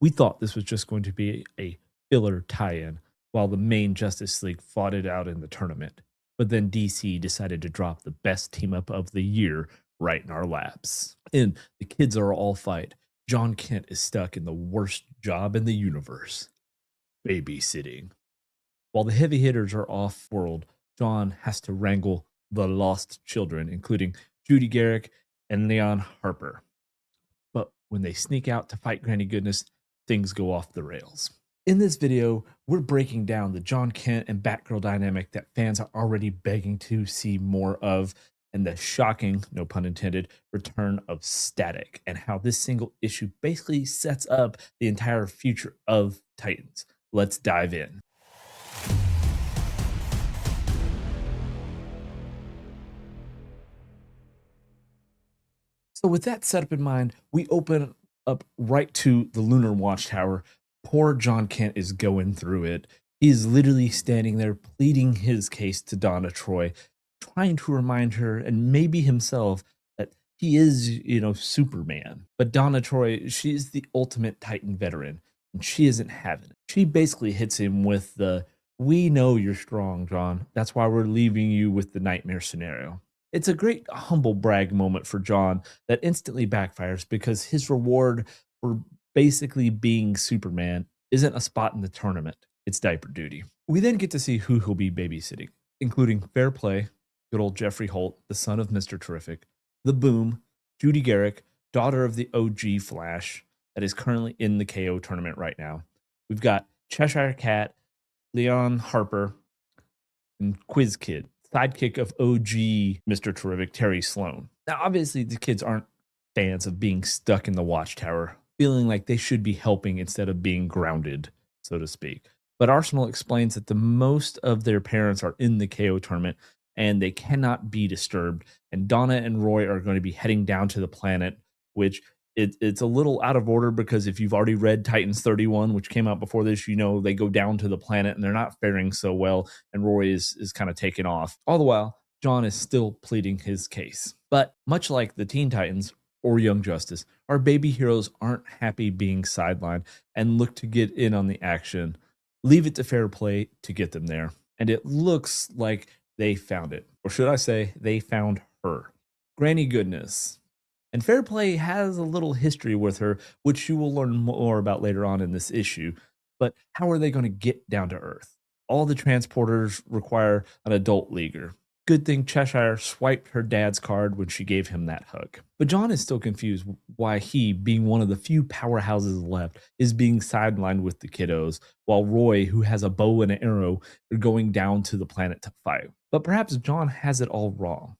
We thought this was just going to be a filler tie-in while the main Justice League fought it out in the tournament. But then DC decided to drop the best team up of the year right in our laps. And the kids are all fight. Jon Kent is stuck in the worst job in the universe, babysitting. While the heavy hitters are off world, Jon has to wrangle the lost children, including Judy Garrick and Leon Harper. But when they sneak out to fight Granny Goodness, things go off the rails. In this video, we're breaking down the Jon Kent and Batgirl dynamic that fans are already begging to see more of, and the shocking, no pun intended, return of Static, and how this single issue basically sets up the entire future of Titans. Let's dive in. So with that setup in mind, we open up right to the Lunar Watchtower. Poor Jon Kent is going through it. He is literally standing there pleading his case to Donna Troy, trying to remind her and maybe himself that he is, Superman. But Donna Troy, she's the ultimate Titan veteran, and she isn't having it. She basically hits him with the, "We know you're strong, Jon. That's why we're leaving you with the nightmare scenario." It's a great humble brag moment for Jon that instantly backfires because his reward for basically being Superman isn't a spot in the tournament, it's diaper duty. We then get to see who he'll be babysitting, including Fair Play, good old Jeffrey Holt, the son of Mr. Terrific, the Boom, Judy Garrick, daughter of the OG Flash, that is currently in the KO tournament right now. We've got Cheshire Cat, Leon Harper, and Quiz Kid, sidekick of OG Mr. Terrific, Terry Sloan. Now, obviously, the kids aren't fans of being stuck in the Watchtower, feeling like they should be helping instead of being grounded, so to speak. But Arsenal explains that the most of their parents are in the KO tournament and they cannot be disturbed. And Donna and Roy are going to be heading down to the planet, which it's a little out of order because if you've already read Titans 31, which came out before this, they go down to the planet and they're not faring so well. And Roy is kind of taken off. All the while, Jon is still pleading his case. But much like the Teen Titans or Young Justice, our baby heroes aren't happy being sidelined and look to get in on the action. Leave it to Fair Play to get them there. And it looks like they found it. Or should I say, they found her. Granny Goodness. And Fair Play has a little history with her, which you will learn more about later on in this issue. But how are they going to get down to Earth? All the transporters require an adult leaguer. Good thing Cheshire swiped her dad's card when she gave him that hug. But Jon is still confused why he, being one of the few powerhouses left, is being sidelined with the kiddos, while Roy, who has a bow and an arrow, are going down to the planet to fight. But perhaps Jon has it all wrong.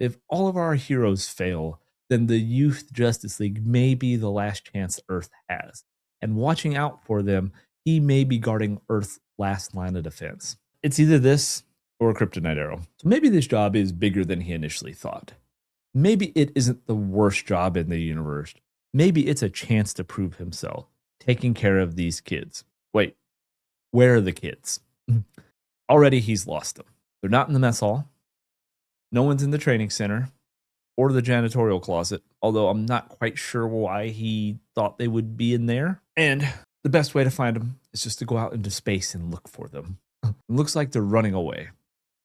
If all of our heroes fail, then the Youth Justice League may be the last chance Earth has. And watching out for them, he may be guarding Earth's last line of defense. It's either this or a kryptonite arrow. So maybe this job is bigger than he initially thought. Maybe it isn't the worst job in the universe. Maybe it's a chance to prove himself, taking care of these kids. Wait, where are the kids? Already he's lost them. They're not in the mess hall. No one's in the training center or the janitorial closet, although I'm not quite sure why he thought they would be in there. And the best way to find them is just to go out into space and look for them. It looks like they're running away,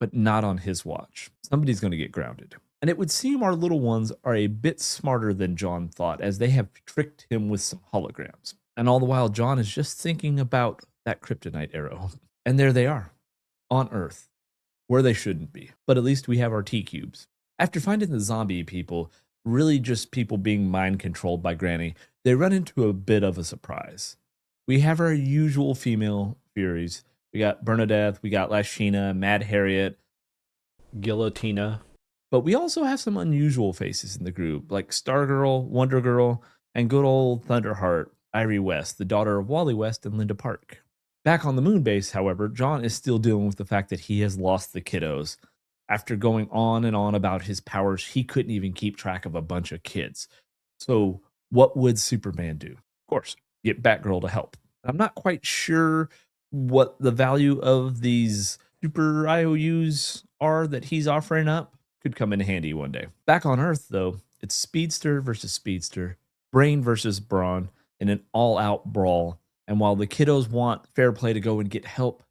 but not on his watch. Somebody's going to get grounded. And it would seem our little ones are a bit smarter than Jon thought, as they have tricked him with some holograms. And all the while, Jon is just thinking about that kryptonite arrow. And there they are, on Earth, where they shouldn't be. But at least we have our T-cubes. After finding the zombie people, really just people being mind controlled by Granny, they run into a bit of a surprise. We have our usual female Furies. We got Bernadette, we got Lashina, Mad Harriet, Guillotina. But we also have some unusual faces in the group, like Stargirl, Wonder Girl, and good old Thunderheart, Irie West, the daughter of Wally West and Linda Park. Back on the moon base, however, Jon is still dealing with the fact that he has lost the kiddos. After going on and on about his powers, he couldn't even keep track of a bunch of kids. So what would Superman do? Of course, get Batgirl to help. I'm not quite sure what the value of these super IOUs are that he's offering up. Could come in handy one day. Back on Earth, though, it's Speedster versus Speedster, Brain versus Brawn, in an all-out brawl. And while the kiddos want Fair Play to go and get help,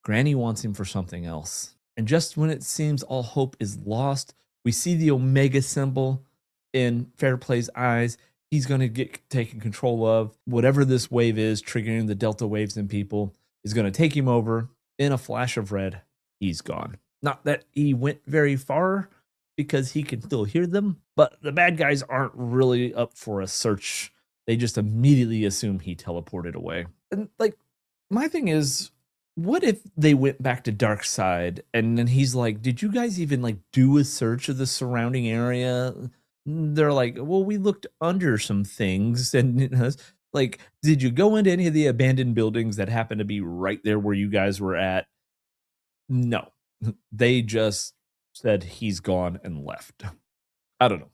Granny wants him for something else. And just when it seems all hope is lost, we see the Omega symbol in Fair Play's eyes. He's going to get taken control of. Whatever this wave is, triggering the Delta waves in people, is going to take him over. In a flash of red, he's gone. Not that he went very far, because he can still hear them, but the bad guys aren't really up for a search. They just immediately assume he teleported away. And like, my thing is, what if they went back to Darkseid and then he's like, did you guys even like do a search of the surrounding area? They're like, well, we looked under some things, and you know, like, did you go into any of the abandoned buildings that happen to be right there where you guys were at? No, they just said he's gone and left. I don't know.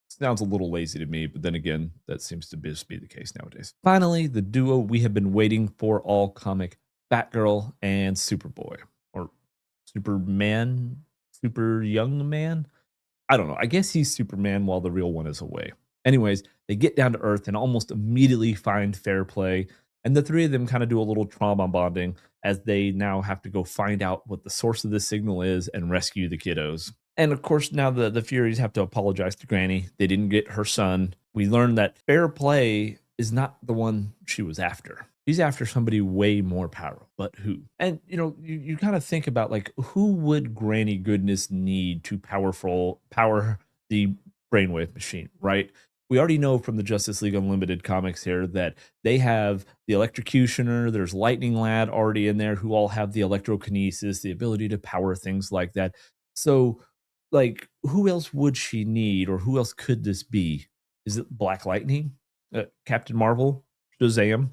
Sounds a little lazy to me, but then again, that seems to just be the case nowadays. Finally, the duo we have been waiting for all comic, Batgirl and Superboy, or Superman, Super Young Man. I don't know. I guess he's Superman while the real one is away. Anyways, they get down to Earth and almost immediately find Fair Play. And the three of them kind of do a little trauma bonding as they now have to go find out what the source of this signal is and rescue the kiddos. And of course, now the Furies have to apologize to Granny. They didn't get her son. We learned that Fair Play is not the one she was after. She's after somebody way more powerful, but who? And you kind of think about, like, who would Granny Goodness need to power the brainwave machine, right? We already know from the Justice League Unlimited comics here that they have the Electrocutioner, there's Lightning Lad already in there, who all have the electrokinesis, the ability to power things like that. So, like, who else would she need, or who else could this be? Is it Black Lightning? Captain Marvel? Shazam?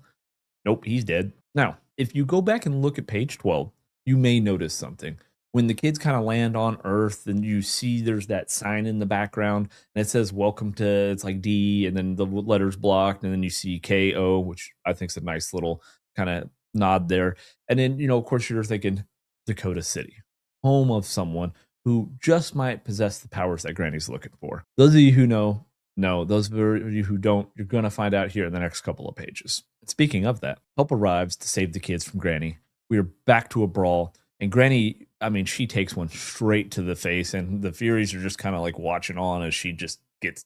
Nope, he's dead. Now, if you go back and look at page 12, you may notice something. When the kids kind of land on Earth and you see there's that sign in the background and it says welcome to, it's like D, and then the letters blocked, and then you see K.O, which I think is a nice little kind of nod there. And then, of course, you're thinking Dakota City, home of someone who just might possess the powers that Granny's looking for. Those of you who know, those of you who don't, you're going to find out here in the next couple of pages. Speaking of that, help arrives to save the kids from Granny. We are back to a brawl, and Granny, I mean, she takes one straight to the face, and the Furies are just kind of like watching on as she just gets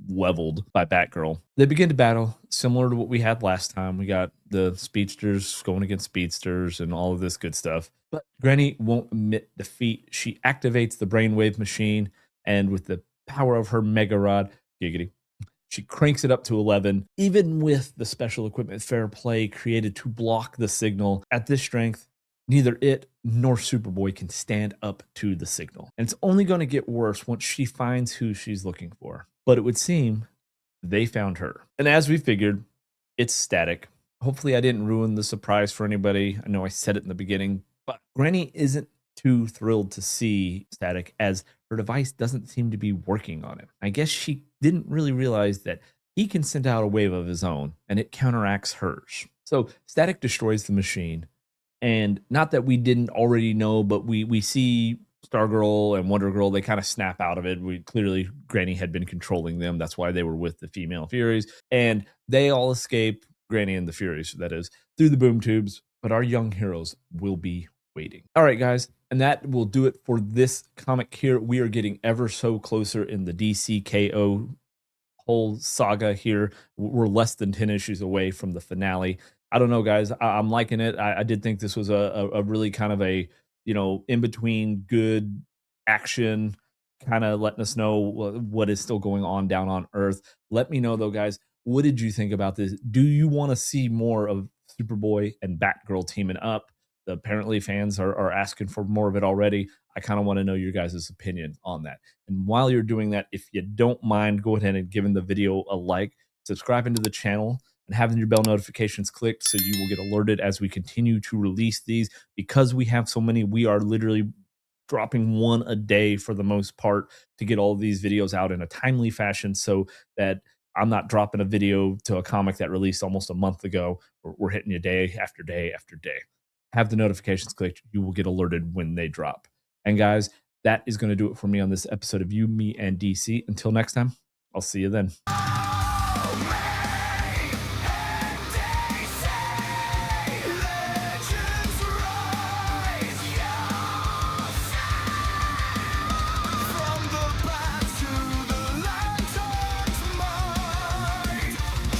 leveled by Batgirl. They begin to battle, similar to what we had last time. We got the speedsters going against speedsters and all of this good stuff. But Granny won't admit defeat. She activates the brainwave machine, and with the power of her Mega Rod, giggity, she cranks it up to 11. Even with the special equipment Fair Play created to block the signal, at this strength, neither it nor Superboy can stand up to the signal. And it's only going to get worse once she finds who she's looking for. But it would seem they found her. And as we figured, it's Static. Hopefully I didn't ruin the surprise for anybody. I know I said it in the beginning, but Granny isn't too thrilled to see Static, as her device doesn't seem to be working on him. I guess she didn't really realize that he can send out a wave of his own, and it counteracts hers. So Static destroys the machine. And not that we didn't already know, but we see Stargirl and Wonder Girl, they kind of snap out of it. Clearly Granny had been controlling them. That's why they were with the female Furies. And they all escape, Granny and the Furies, that is, through the boom tubes. But our young heroes will be waiting. All right, guys. And that will do it for this comic here. We are getting ever so closer in the DC K.O. whole saga here. We're less than 10 issues away from the finale. I don't know, guys. I'm liking it. I did think this was a really kind of a, in between good action, kind of letting us know what is still going on down on Earth. Let me know, though, guys. What did you think about this? Do you want to see more of Superboy and Batgirl teaming up? Apparently fans are asking for more of it already. I kind of want to know your guys' opinion on that. And while you're doing that, if you don't mind, go ahead and giving the video a like, subscribing to the channel, and having your bell notifications clicked so you will get alerted as we continue to release these. Because we have so many, we are literally dropping one a day for the most part to get all of these videos out in a timely fashion, so that I'm not dropping a video to a comic that released almost a month ago. We're hitting you day after day after day. Have the notifications clicked. You will get alerted when they drop. And guys, that is going to do it for me on this episode of You, Me, and DC. Until next time, I'll see you then.